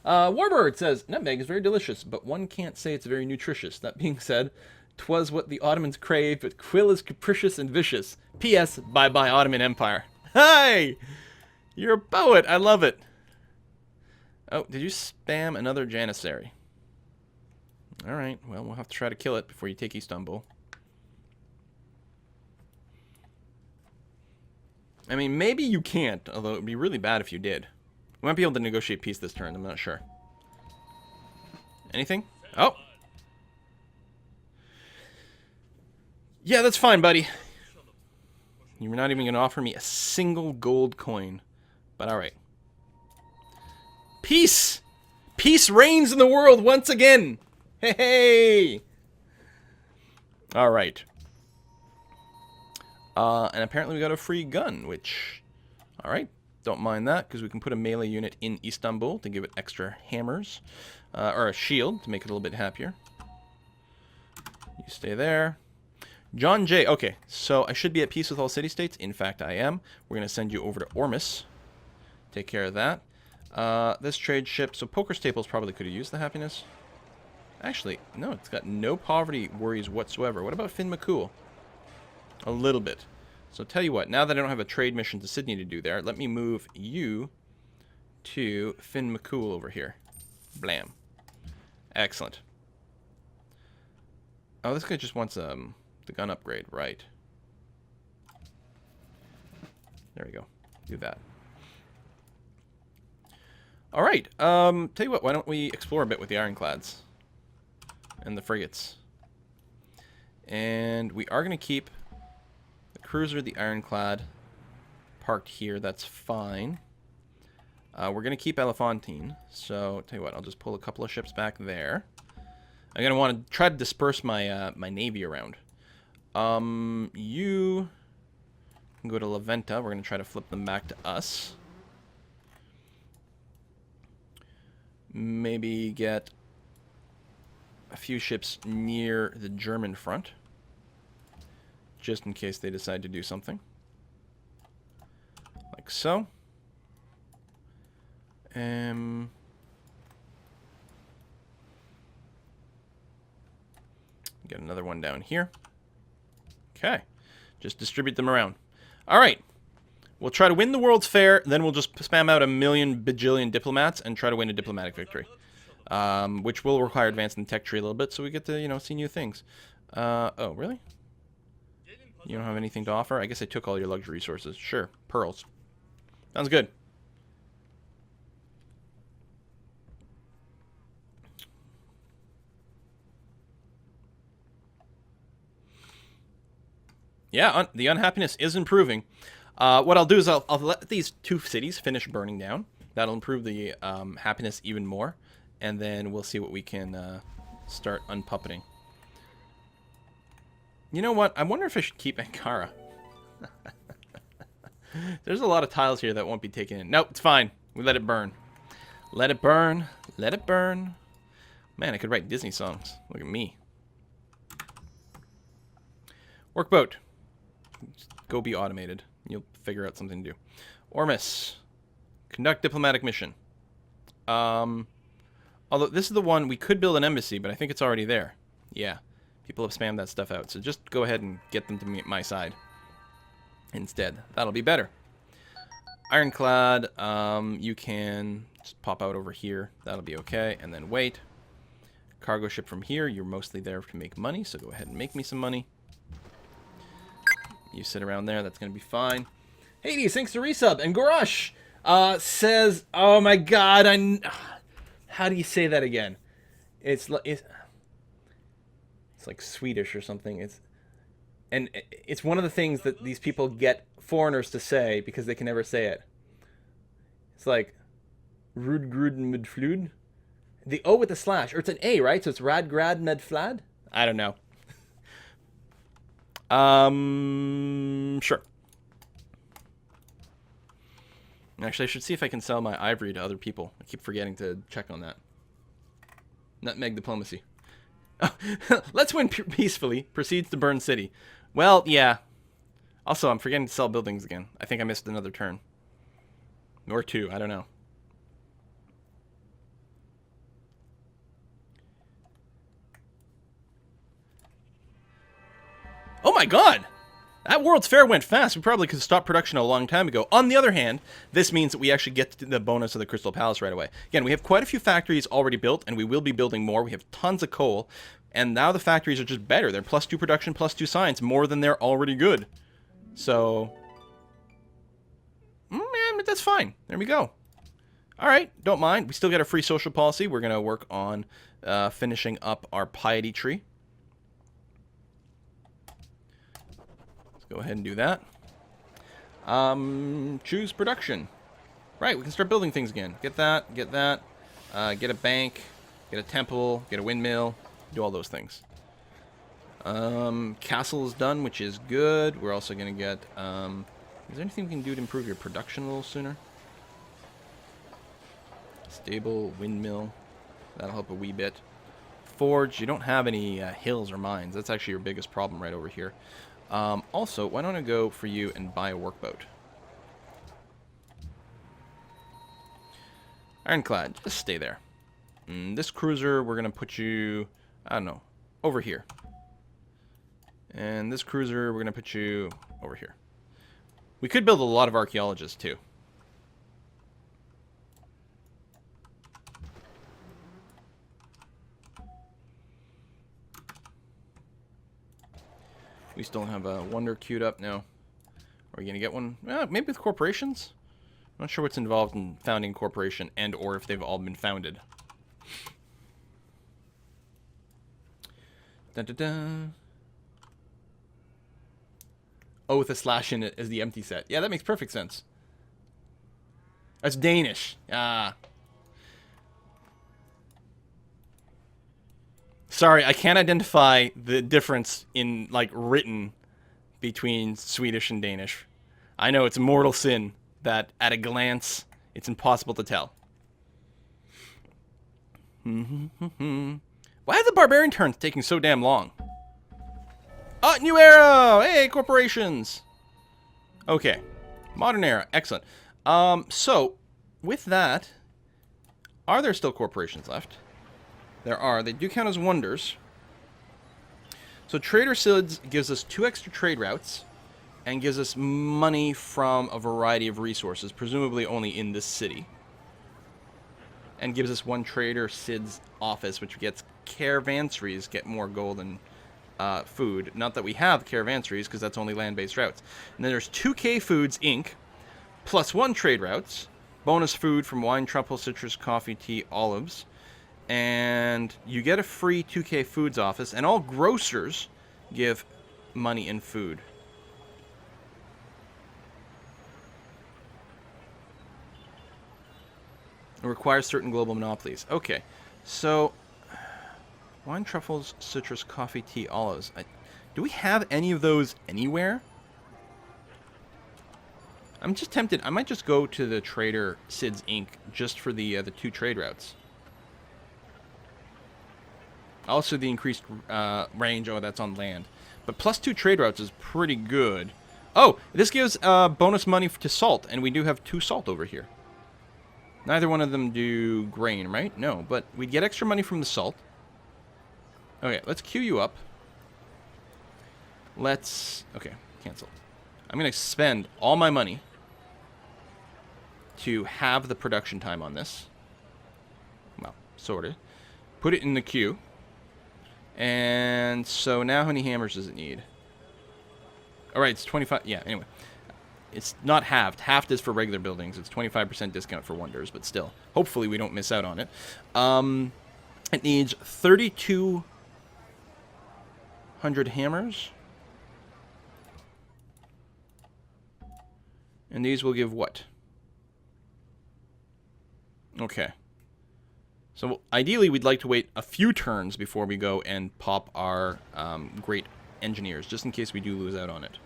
Warbird says, nutmeg is very delicious, but one can't say it's very nutritious. That being said, 'twas what the Ottomans craved, but Quill is capricious and vicious. P.S. Bye-bye Ottoman Empire. Hey! You're a poet. I love it. Oh, did you spam another Janissary? Alright, well, we'll have to try to kill it before you take Istanbul. I mean, maybe you can't, although it would be really bad if you did. We might be able to negotiate peace this turn, I'm not sure. Anything? Oh! Yeah, that's fine, buddy. You're not even going to offer me a single gold coin. But alright. Peace! Peace reigns in the world once again! Hey! Hey! Alright. And apparently we got a free gun, which... Alright. Don't mind that, because we can put a melee unit in Istanbul to give it extra hammers. Or a shield to make it a little bit happier. You stay there. John J. Okay, so I should be at peace with all city-states. In fact, I am. We're going to send you over to Ormus. Take care of that. This trade ship. So Poker Staples probably could have used the happiness. Actually, no, it's got no poverty worries whatsoever. What about Finn McCool? A little bit. So tell you what, now that I don't have a trade mission to Sydney to do there, let me move you to Finn McCool over here. Blam. Excellent. Oh, this guy just wants the gun upgrade, right. There we go. Do that. Alright, tell you what, why don't we explore a bit with the ironclads and the frigates. And we are going to keep the cruiser, the ironclad, parked here. That's fine. We're going to keep Elephantine. So, tell you what, I'll just pull a couple of ships back there. I'm going to want to try to disperse my my navy around. You can go to La Venta. We're going to try to flip them back to us. Maybe get a few ships near the German front, just in case they decide to do something. Like so. Get another one down here. Okay. Just distribute them around. Alright. We'll try to win the World's Fair, then we'll just spam out a million bajillion diplomats and try to win a diplomatic victory. Which will require advancing the tech tree a little bit, so we get to, you know, see new things. Oh, really? You don't have anything to offer? I guess I took all your luxury resources. Sure. Pearls. Sounds good. Yeah, the unhappiness is improving. What I'll do is I'll let these two cities finish burning down. That'll improve the happiness even more. And then we'll see what we can start unpuppeting. You know what? I wonder if I should keep Ankara. There's a lot of tiles here that won't be taken in. Nope, it's fine. We let it burn. Let it burn. Let it burn. Man, I could write Disney songs. Look at me. Workboat. Just go be automated. You'll figure out something to do. Ormus. Conduct diplomatic mission. Although this is the one, we could build an embassy, but I think it's already there. Yeah. People have spammed that stuff out. So just go ahead and get them to my side instead. That'll be better. Ironclad, you can just pop out over here. That'll be okay. And then wait. Cargo ship from here. You're mostly there to make money, so go ahead and make me some money. You sit around there. That's going to be fine. Hades, thanks to resub. And Gorosh says, oh my god, how do you say that again? It's like Swedish or something. It's one of the things that these people get foreigners to say because they can never say it. It's like Rudgrud Medflud. The O with the slash, or it's an A, right? So it's Radgrad Medflad? I don't know. Sure. Actually, I should see if I can sell my ivory to other people. I keep forgetting to check on that. Nutmeg diplomacy. Let's win peacefully. Proceeds to burn city. Well, yeah. Also, I'm forgetting to sell buildings again. I think I missed another turn. Or two, I don't know. Oh my god! That World's Fair went fast. We probably could have stopped production a long time ago. On the other hand, this means that we actually get the bonus of the Crystal Palace right away. Again, we have quite a few factories already built, and we will be building more. We have tons of coal, and now the factories are just better. They're +2 production, +2 science, more than they're already good. So, man, that's fine. There we go. All right, don't mind. We still got a free social policy. We're going to work on finishing up our piety tree. Go ahead and do that. Choose production. Right, we can start building things again. Get that, get a bank, get a temple, get a windmill, do all those things. Castle is done, which is good. We're also going to get, is there anything we can do to improve your production a little sooner? Stable, windmill, that'll help a wee bit. Forge, you don't have any hills or mines. That's actually your biggest problem right over here. Also, why don't I go for you and buy a workboat? Ironclad, just stay there. This cruiser, we're going to put you, I don't know, over here. And this cruiser, we're going to put you over here. We could build a lot of archaeologists, too. We still don't have a wonder queued up now. Are we going to get one? Maybe with corporations? I'm not sure what's involved in founding a corporation and or if they've all been founded. Dun, dun, dun. Oh, with a slash in it as the empty set. Yeah, that makes perfect sense. That's Danish. Ah. Sorry, I can't identify the difference in, like, written between Swedish and Danish. I know it's a mortal sin that, at a glance, it's impossible to tell. Why are the barbarian turns taking so damn long? Oh, new era! Hey, corporations! Okay. Modern era. Excellent. So, with that, are there still corporations left? There are. They do count as wonders. So Trader Sids gives us 2 extra trade routes and gives us money from a variety of resources, presumably only in this city. And gives us 1 Trader Sid's office, which gets caravanseries, get more gold and food. Not that we have caravanseries, because that's only land-based routes. And then there's 2K Foods, Inc., plus 1 trade routes, bonus food from wine, truffle, citrus, coffee, tea, olives. And you get a free 2K Foods office, and all grocers give money and food. It requires certain global monopolies. Okay, so wine, truffles, citrus, coffee, tea, olives. Do we have any of those anywhere? I'm just tempted. I might just go to the Trader Sid's Inc. just for the 2 trade routes. Also, the increased range. Oh, that's on land. But +2 trade routes is pretty good. Oh, this gives bonus money to salt, and we do have 2 salt over here. Neither one of them do grain, right? No, but we get extra money from the salt. Okay, let's queue you up. Okay, cancel. I'm going to spend all my money to have the production time on this. Well, sort of. Put it in the queue. And so now how many hammers does it need? Alright, it's 25. Yeah, anyway. It's not halved. Halved is for regular buildings. It's 25% discount for wonders, but still. Hopefully we don't miss out on it. It needs 3,200 hammers. And these will give what? Okay. So ideally, we'd like to wait a few turns before we go and pop our great engineers, just in case we do lose out on it.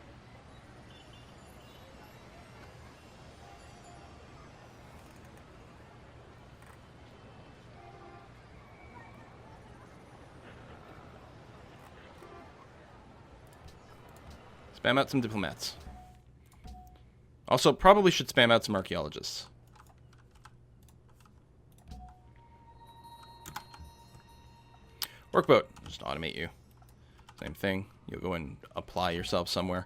Spam out some diplomats. Also, probably should spam out some archaeologists. Workboat. Just automate you. Same thing. You'll go and apply yourself somewhere.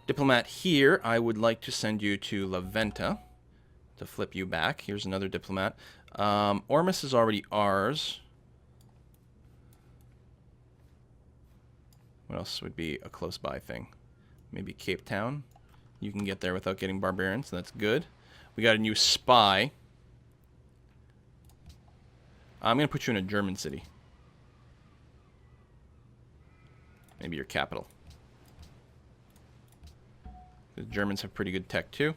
Diplomat here, I would like to send you to La Venta to flip you back. Here's another diplomat. Ormus is already ours. What else would be a close by thing? Maybe Cape Town. You can get there without getting barbarians, so that's good. We got a new spy. I'm going to put you in a German city. Maybe your capital. The Germans have pretty good tech too.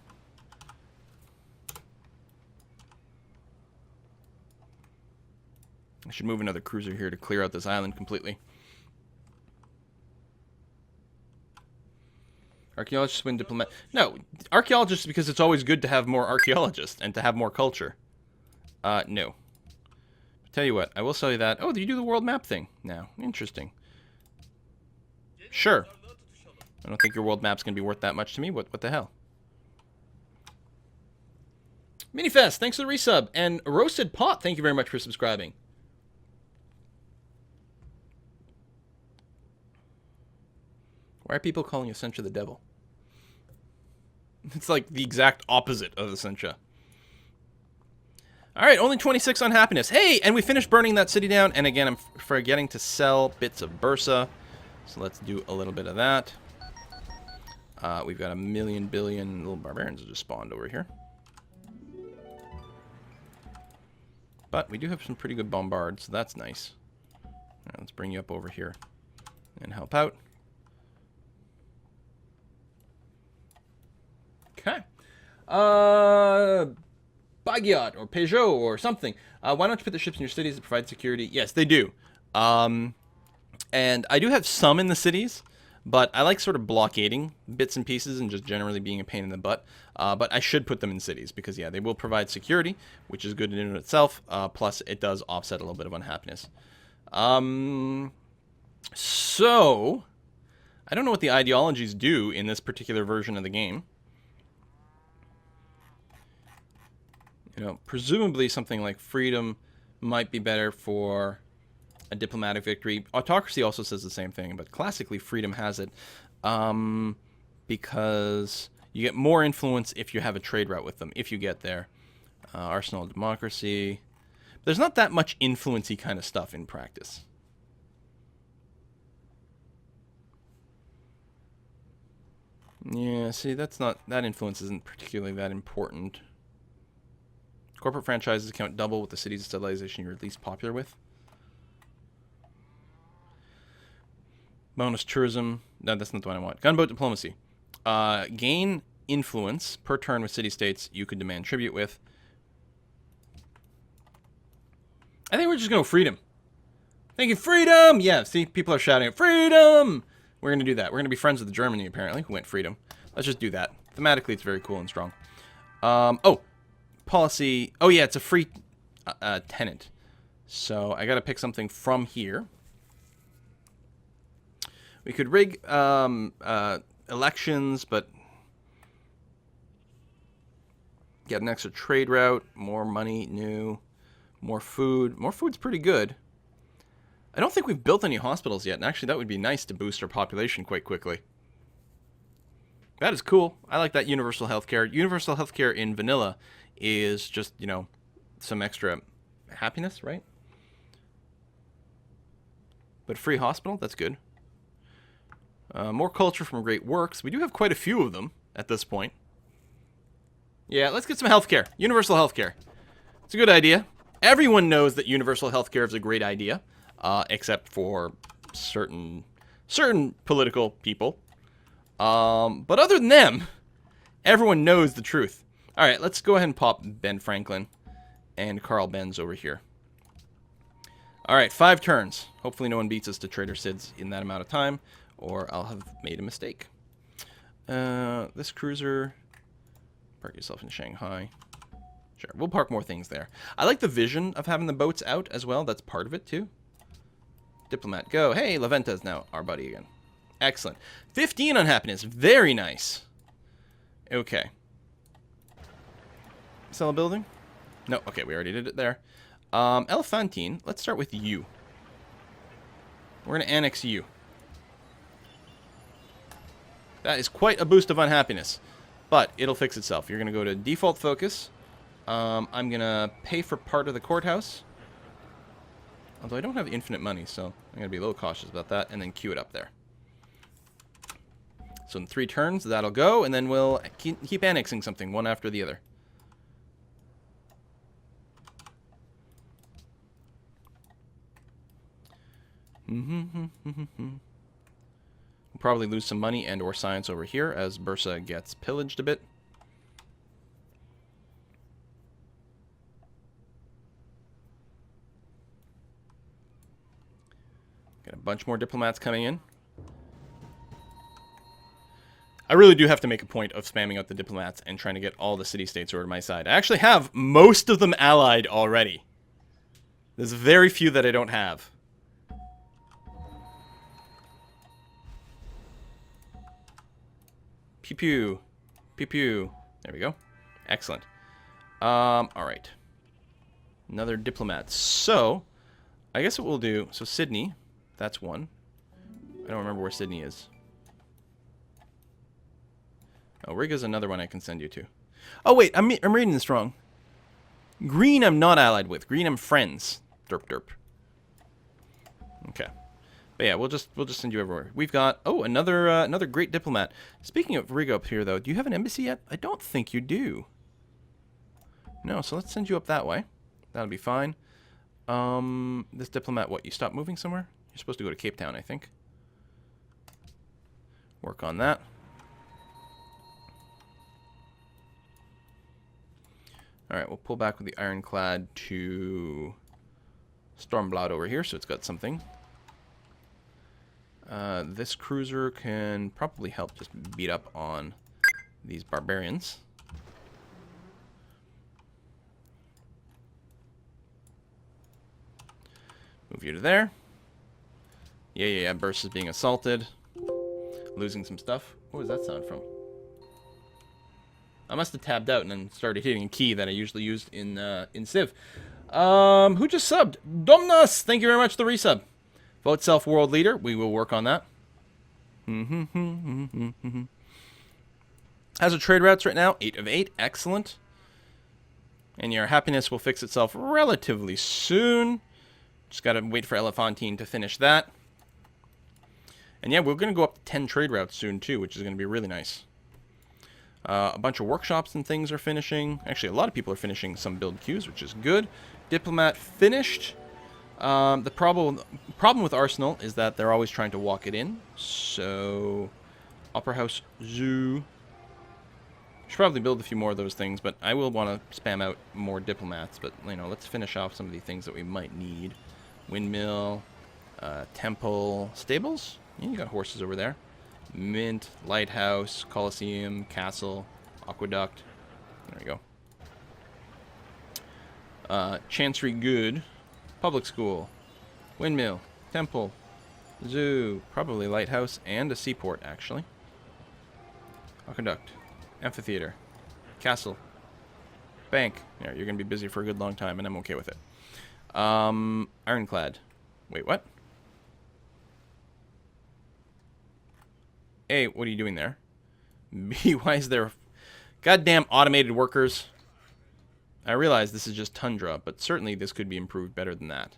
I should move another cruiser here to clear out this island completely. Archaeologists win diplomat. No, archaeologists because it's always good to have more archaeologists and to have more culture. No. Tell you what, I will sell you that. Oh, you do the world map thing now. Interesting. Sure. I don't think your world map's going to be worth that much to me. What the hell? Minifest, thanks for the resub. And Roasted Pot, thank you very much for subscribing. Why are people calling Essentia the devil? It's like the exact opposite of Essentia. Alright, only 26 on happiness. Hey, and we finished burning that city down. And again, I'm forgetting to sell bits of Bursa. So let's do a little bit of that. We've got a million billion little barbarians that just spawned over here. But we do have some pretty good bombards, so that's nice. Alright, let's bring you up over here and help out. Okay. Bagiot or Peugeot or something. Why don't you put the ships in your cities to provide security? Yes, they do. And I do have some in the cities, but I like sort of blockading bits and pieces and just generally being a pain in the butt. But I should put them in cities because, yeah, they will provide security, which is good in and of itself. Plus, it does offset a little bit of unhappiness. So, I don't know what the ideologies do in this particular version of the game. You know, presumably something like freedom might be better for a diplomatic victory. Autocracy also says the same thing, but classically freedom has it because you get more influence if you have a trade route with them, if you get there. Arsenal of democracy. There's not that much influence-y kind of stuff in practice. Yeah, see, that influence isn't particularly that important. Corporate franchises count double with the cities of civilization you're least popular with. Bonus tourism. No, that's not the one I want. Gunboat diplomacy. Gain influence per turn with city-states you could demand tribute with. I think we're just going to freedom. Thank you, freedom! Yeah, see, people are shouting out, freedom! We're going to do that. We're going to be friends with Germany, apparently, who went freedom. Let's just do that. Thematically, it's very cool and strong. Oh! Policy. Oh yeah, it's a free tenant. So I gotta pick something from here. We could rig elections, but get an extra trade route, more money, new, more food. More food's pretty good. I don't think we've built any hospitals yet, and actually that would be nice to boost our population quite quickly. That is cool. I like that universal healthcare. Universal healthcare in vanilla is just, you know, some extra happiness, right? But free hospital, that's good. More culture from great works. We do have quite a few of them at this point. Yeah, let's get some healthcare. Universal healthcare. It's a good idea. Everyone knows that universal healthcare is a great idea, except for certain political people. But other than them, everyone knows the truth. All right, let's go ahead and pop Ben Franklin and Carl Benz over here. All right, 5 turns. Hopefully no one beats us to Trader Sid's in that amount of time, or I'll have made a mistake. This cruiser, park yourself in Shanghai. Sure, we'll park more things there. I like the vision of having the boats out as well. That's part of it, too. Diplomat, go. Hey, La Venta is now our buddy again. Excellent. 15 on happiness. Very nice. Okay. Sell a building? No. Okay, we already did it there. Elephantine. Let's start with you. We're going to annex you. That is quite a boost of unhappiness. But it'll fix itself. You're going to go to default focus. I'm going to pay for part of the courthouse. Although I don't have infinite money, so I'm going to be a little cautious about that. And then queue it up there. So in 3 turns, that'll go. And then we'll keep annexing something one after the other. We'll probably lose some money and or science over here as Bursa gets pillaged a bit. Got a bunch more diplomats coming in. I really do have to make a point of spamming out the diplomats and trying to get all the city-states over to my side. I actually have most of them allied already. There's very few that I don't have. Pew pew. Pew pew. There we go. Excellent. Alright. Another diplomat. So, I guess what we'll do... So, Sydney. That's one. I don't remember where Sydney is. Oh, Riga's another one I can send you to. Oh, wait. I'm reading this wrong. Green I'm not allied with. Green I'm friends. Derp derp. Okay. But yeah, we'll just send you everywhere. We've got another great diplomat. Speaking of Riga up here though, do you have an embassy yet? I don't think you do. No, so let's send you up that way. That'll be fine. This diplomat, what? You stopped moving somewhere? You're supposed to go to Cape Town, I think. Work on that. All right, we'll pull back with the Ironclad to Stormblad over here, so it's got something. This cruiser can probably help just beat up on these barbarians. Move you to there. Yeah. Burst is being assaulted. Losing some stuff. What was that sound from? I must have tabbed out and then started hitting a key that I usually used in Civ. Who just subbed? Domnus! Thank you very much for the resub. Vote self world leader. We will work on that. How's our trade routes right now? 8 of 8. Excellent. And your happiness will fix itself relatively soon. Just got to wait for Elephantine to finish that. And yeah, we're going to go up to 10 trade routes soon too, which is going to be really nice. A bunch of workshops and things are finishing. Actually, a lot of people are finishing some build queues, which is good. Diplomat finished. The problem with Arsenal is that they're always trying to walk it in. So, Opera House Zoo. Should probably build a few more of those things, but I will want to spam out more diplomats. But, you know, let's finish off some of the things that we might need. Windmill, temple, stables. Yeah, you got horses over there. Mint, lighthouse, Colosseum, castle, aqueduct. There we go. Chancery good. Public school, windmill, temple, zoo, probably lighthouse, and a seaport, actually. Aqueduct, amphitheater, castle, bank. Yeah, you're going to be busy for a good long time, and I'm okay with it. Ironclad. Wait, what? A, what are you doing there? B, why is there goddamn automated workers? I realize this is just tundra, but certainly this could be improved better than that.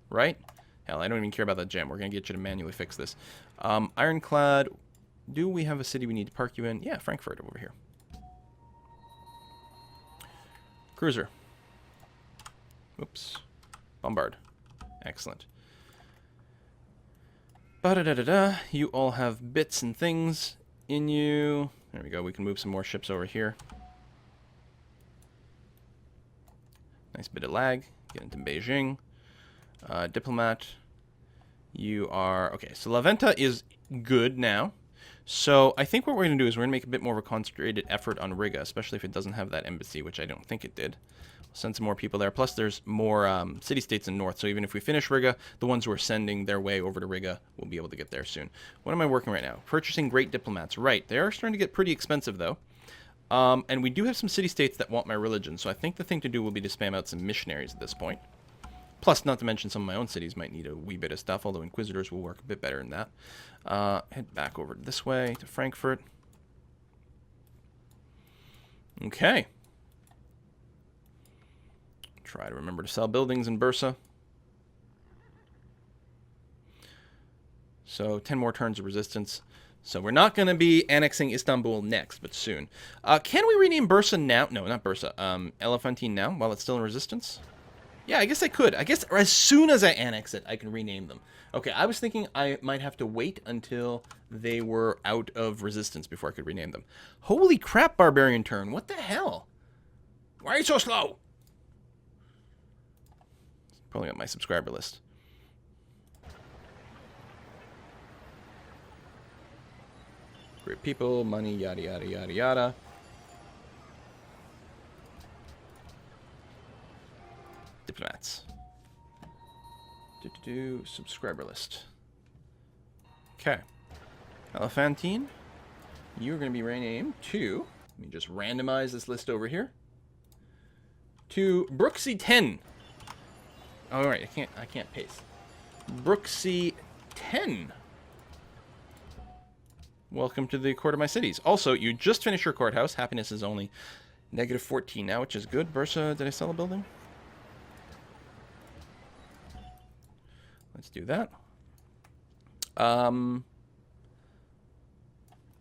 Right? Hell, I don't even care about that gem. We're going to get you to manually fix this. Ironclad. Do we have a city we need to park you in? Yeah, Frankfurt over here. Cruiser. Oops. Bombard. Excellent. Ba-da-da-da-da. You all have bits and things in you. There we go. We can move some more ships over here. Nice bit of lag. Get into Beijing. Diplomat. You are... Okay, so La Venta is good now. So I think what we're going to do is we're going to make a bit more of a concentrated effort on Riga, especially if it doesn't have that embassy, which I don't think it did. We'll send some more people there. Plus, there's more city-states in north, so even if we finish Riga, the ones who are sending their way over to Riga will be able to get there soon. What am I working right now? Purchasing great diplomats. Right. They are starting to get pretty expensive, though. And we do have some city-states that want my religion, so I think the thing to do will be to spam out some missionaries at this point. Plus, not to mention some of my own cities might need a wee bit of stuff, although Inquisitors will work a bit better than that. Head back over this way to Frankfurt. Okay. Try to remember to sell buildings in Bursa. So 10 more turns of resistance. So we're not going to be annexing Istanbul next, but soon. Can we rename Bursa now? No, not Bursa. Elephantine now, while it's still in resistance? Yeah, I guess I could. I guess as soon as I annex it, I can rename them. Okay, I was thinking I might have to wait until they were out of resistance before I could rename them. Holy crap, Barbarian turn. What the hell? Why are you so slow? Probably got my subscriber list. Great people, money, yada, yada, yada, yada. Diplomats. Subscriber list. Okay. Elephantine, you're going to be renamed to, let me just randomize this list over here, to Brooksy 10. All right, I can't paste. Brooksy 10. Welcome to the court of my cities. Also, you just finished your courthouse. Happiness is only -14 now, which is good. Bursa, did I sell a building? Let's do that.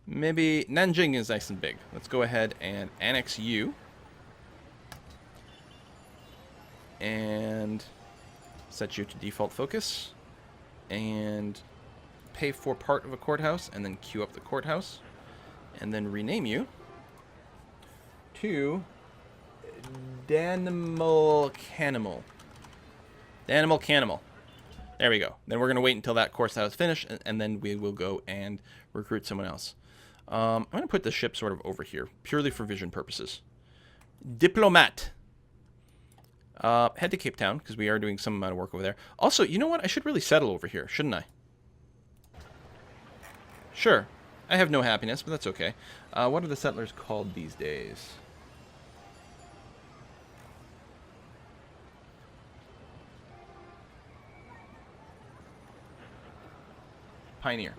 Maybe Nanjing is nice and big. Let's go ahead and annex you. And set you to default focus. And pay for part of a courthouse, and then queue up the courthouse. And then rename you to Danimal Canimal. Danimal Canimal. There we go. Then we're going to wait until that courthouse is finished, and then we will go and recruit someone else. I'm going to put the ship sort of over here, purely for vision purposes. Diplomat. Head to Cape Town, because we are doing some amount of work over there. Also, you know what? I should really settle over here, shouldn't I? Sure. I have no happiness, but that's okay. What are the settlers called these days? Pioneer.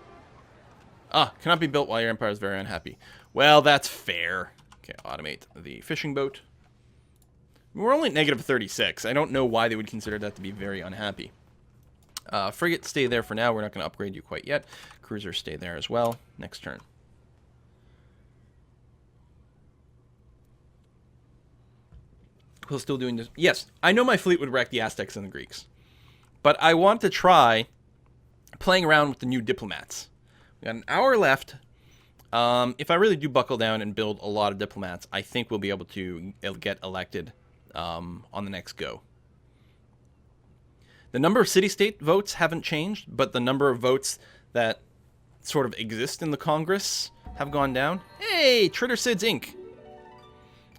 Ah, cannot be built while your empire is very unhappy. Well, that's fair. Okay, automate the fishing boat. We're only at -36. I don't know why they would consider that to be very unhappy. Frigate, stay there for now. We're not going to upgrade you quite yet. Cruiser, stay there as well. Next turn. We're still doing this. Yes, I know my fleet would wreck the Aztecs and the Greeks. But I want to try playing around with the new diplomats. We got an hour left. If I really do buckle down and build a lot of diplomats, I think we'll be able to get elected on the next go. The number of city-state votes haven't changed, but the number of votes that sort of exist in the Congress have gone down. Hey, Trader Sid's Inc.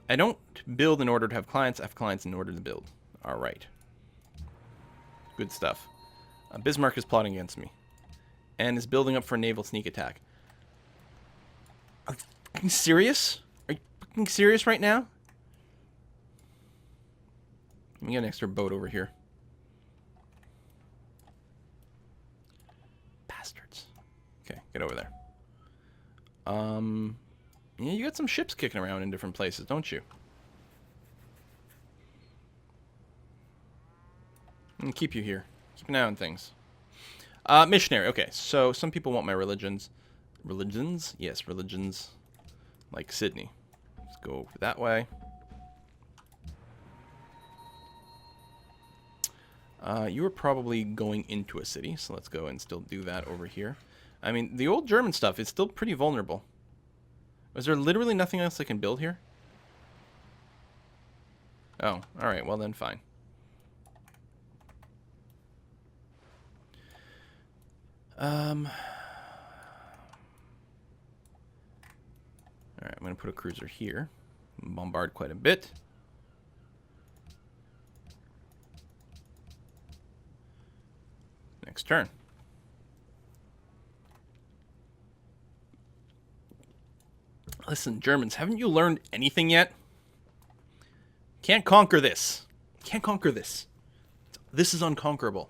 I don't build in order to have clients. I have clients in order to build. All right. Good stuff. Bismarck is plotting against me and is building up for a naval sneak attack. Are you fucking serious? Are you fucking serious right now? Let me get an extra boat over here. Bastards. Okay, get over there. Yeah, you got some ships kicking around in different places, don't you? I'm gonna keep you here. Keep an eye on things. Missionary. Okay, so some people want my religions. Religions? Yes, religions. Like Sydney. Let's go that way. You were probably going into a city, so let's go and still do that over here. I mean, the old German stuff is still pretty vulnerable. Is there literally nothing else I can build here? Oh, alright, well then fine. Alright, I'm going to put a cruiser here. Bombard quite a bit. Next turn. Listen, Germans, haven't you learned anything yet? Can't conquer this. Can't conquer this. It's This is unconquerable.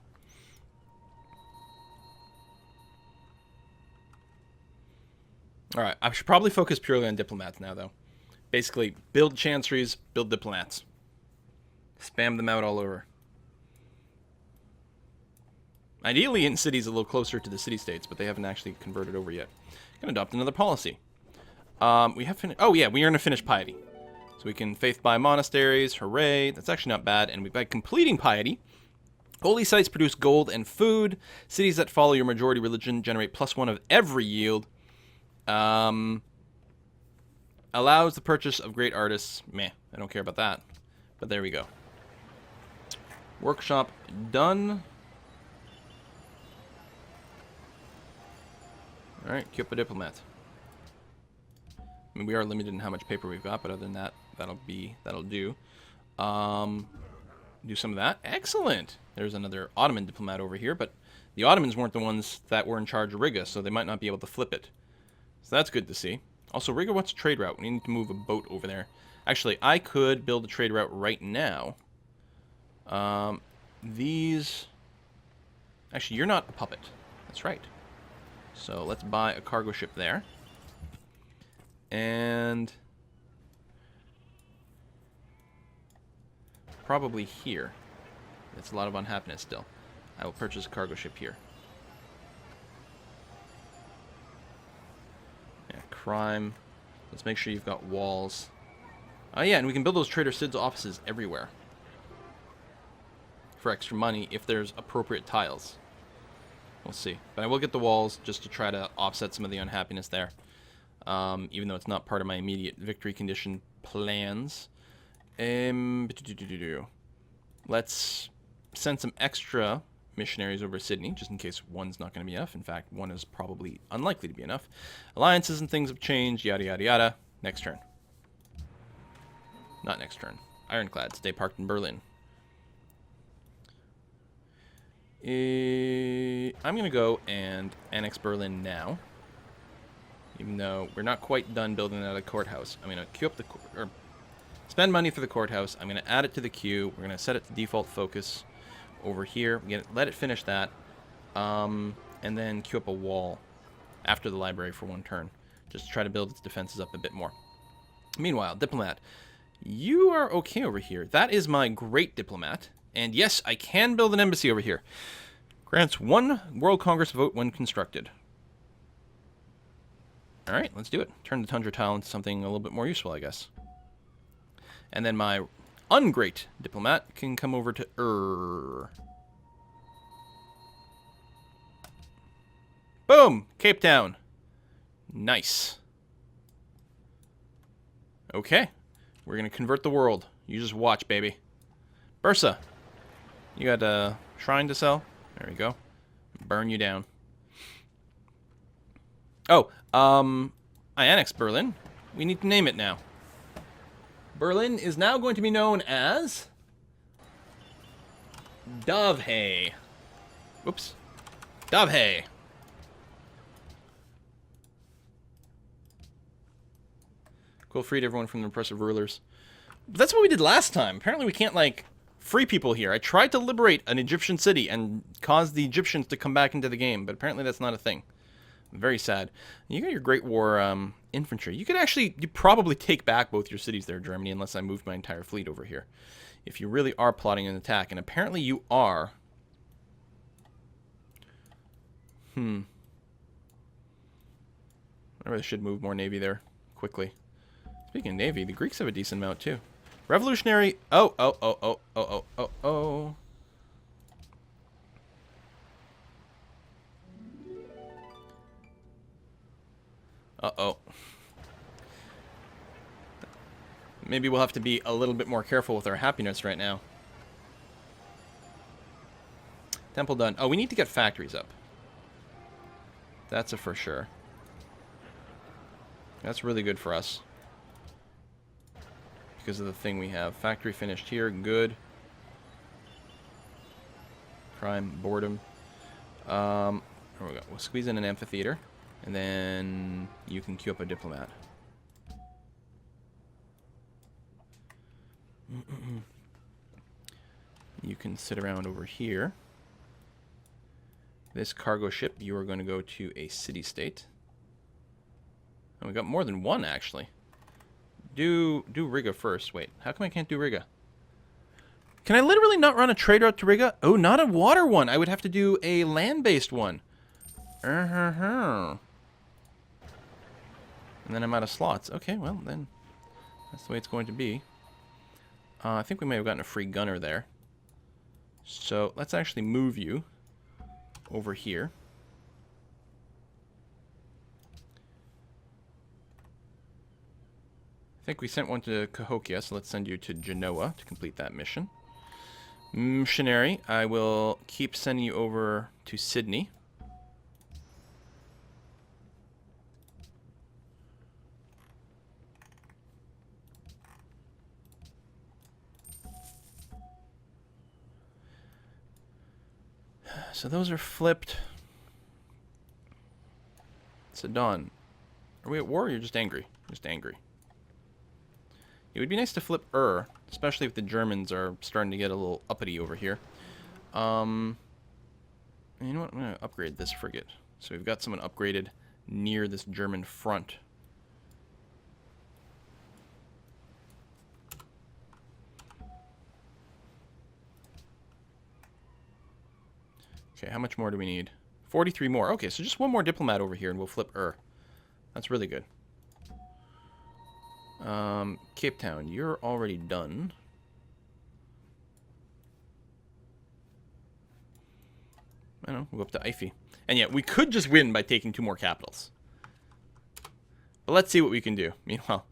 Alright, I should probably focus purely on diplomats now, though. Basically, build chanceries, build diplomats. Spam them out all over. Ideally in cities a little closer to the city-states, but they haven't actually converted over yet. Gonna adopt another policy. We have finished. Oh yeah, we earn a finished piety. So we can faith buy monasteries, hooray, that's actually not bad. And by completing piety, holy sites produce gold and food. Cities that follow your majority religion generate +1 of every yield. Allows the purchase of great artists. Meh, I don't care about that. But there we go. Workshop done. Alright, queue up a diplomat. I mean, we are limited in how much paper we've got, but other than that, that'll do. Do some of that. Excellent! There's another Ottoman diplomat over here, but the Ottomans weren't the ones that were in charge of Riga, so they might not be able to flip it. So that's good to see. Also, Riga wants a trade route. We need to move a boat over there. Actually, I could build a trade route right now. These... Actually, you're not a puppet. That's right. So let's buy a cargo ship there. And... probably here. It's a lot of unhappiness still. I will purchase a cargo ship here. Yeah, crime. Let's make sure you've got walls. Oh yeah, and we can build those Trader Sid's offices everywhere. For extra money if there's appropriate tiles. We'll see. But I will get the walls just to try to offset some of the unhappiness there. Even though it's not part of my immediate victory condition plans. Let's send some extra missionaries over to Sydney, just in case one's not going to be enough. In fact, one is probably unlikely to be enough. Alliances and things have changed, yada yada yada. Next turn. Not next turn. Ironclad, stay parked in Berlin. I'm going to go and annex Berlin now. Even though we're not quite done building out a courthouse. I'm going to queue up the... or spend money for the courthouse. I'm going to add it to the queue. We're going to set it to default focus over here. Let it finish that. And then queue up a wall after the library for one turn. Just to try to build its defenses up a bit more. Meanwhile, diplomat. You are okay over here. That is my great diplomat. And yes, I can build an embassy over here. Grants 1 World Congress vote when constructed. Alright, let's do it. Turn the Tundra tile into something a little bit more useful, I guess. And then my ungreat diplomat can come over to Boom! Cape Town. Nice. Okay. We're going to convert the world. You just watch, baby. Bursa. You got a shrine to sell? There we go. Burn you down. Oh, I annexed Berlin. We need to name it now. Berlin is now going to be known as... Dovhay. Whoops. Dovhay. Cool, freed everyone from the oppressive rulers. But that's what we did last time. Apparently we can't, like... free people here. I tried to liberate an Egyptian city and cause the Egyptians to come back into the game, but apparently that's not a thing. Very sad. You got your Great War infantry. You probably take back both your cities there, Germany, unless I moved my entire fleet over here. If you really are plotting an attack, and apparently you are. I really should move more navy there quickly. Speaking of navy, the Greeks have a decent amount too. Revolutionary. Oh. Uh-oh. Maybe we'll have to be a little bit more careful with our happiness right now. Temple done. Oh, we need to get factories up. That's a for sure. That's really good for us. Because of the thing we have. Factory finished here. Good. Crime. Boredom. Here we go. We'll squeeze in an amphitheater. And then you can queue up a diplomat. You can sit around over here. This cargo ship, you are going to go to a city-state. And we got more than one, actually. Do Riga first. Wait, how come I can't do Riga? Can I literally not run a trade route to Riga? Oh, not a water one. I would have to do a land-based one. And then I'm out of slots. Okay, well, then that's the way it's going to be. I think we may have gotten a free gunner there. So let's actually move you over here. I think we sent one to Cahokia, so let's send you to Genoa to complete that mission. Missionary, I will keep sending you over to Sydney. So those are flipped. Sedan. Are we at war or you're just angry? Just angry. It would be nice to flip especially if the Germans are starting to get a little uppity over here. You know what? I'm going to upgrade this frigate. So we've got someone upgraded near this German front. Okay, how much more do we need? 43 more. Okay, so just one more diplomat over here and we'll flip That's really good. Cape Town, you're already done. I don't know, we'll go up to Ife. And yeah, we could just win by taking 2 more capitals. But let's see what we can do. Meanwhile,